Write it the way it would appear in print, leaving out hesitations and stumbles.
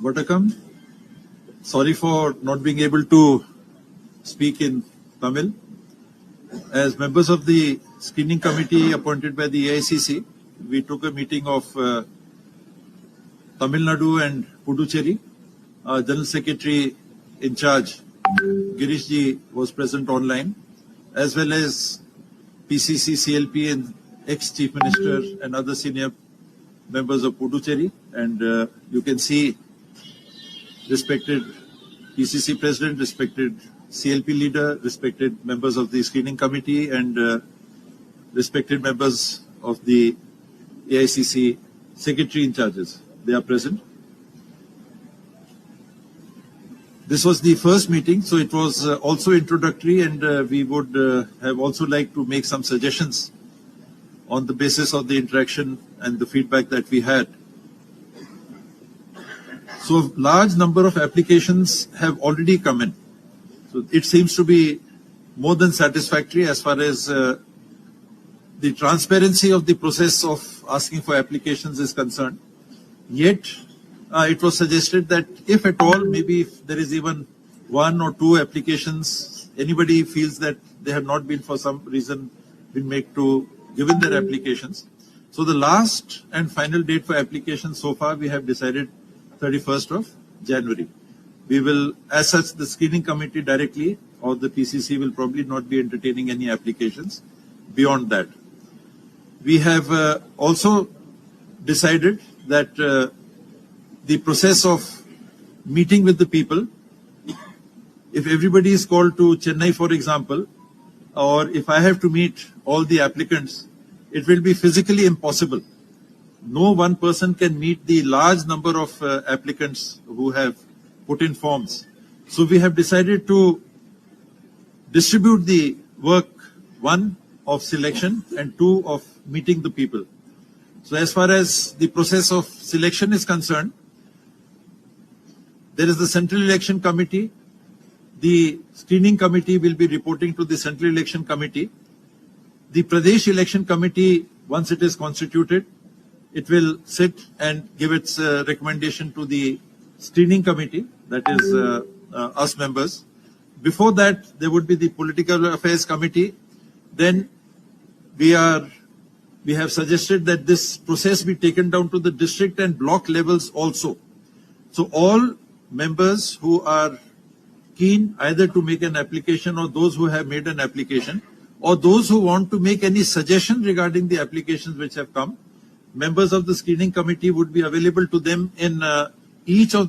Vodacom. Sorry for not being able to speak in Tamil. As members of the screening committee appointed by the AICC, we took a meeting of Tamil Nadu and Puducherry. Our General Secretary in charge, Girish ji, was present online, as well as PCC, CLP and ex-Chief Minister and other senior members of Puducherry. And you can see respected PCC President, respected CLP leader, respected members of the screening committee and respected members of the AICC secretary in charges. They are present. This was the first meeting, so it was also introductory, and we would have also liked to make some suggestions on the basis of the interaction and the feedback that we had. So a large number of applications have already come in. So it seems to be more than satisfactory as far as the transparency of the process of asking for applications is concerned. Yet, it was suggested that if at all, maybe if there is even one or two applications, anybody feels that they have not been for some reason been given their applications. So the last and final date for applications so far we have decided 31st of January. We will, as such, the screening committee directly or the PCC will probably not be entertaining any applications beyond that. We have also decided that the process of meeting with the people, if everybody is called to Chennai, for example, or if I have to meet all the applicants, it will be physically impossible. No one person can meet the large number of applicants who have put in forms. So we have decided to distribute the work, one of selection and two of meeting the people. So as far as the process of selection is concerned, there is the Central Election Committee. The screening committee will be reporting to the Central Election Committee. The Pradesh Election Committee, once it is constituted, it will sit and give its recommendation to the screening committee, that is us members. Before that, there would be the Political Affairs Committee. Then we have suggested that this process be taken down to the district and block levels also. So all members who are keen either to make an application or those who have made an application or those who want to make any suggestion regarding the applications which have come, members of the screening committee would be available to them in each of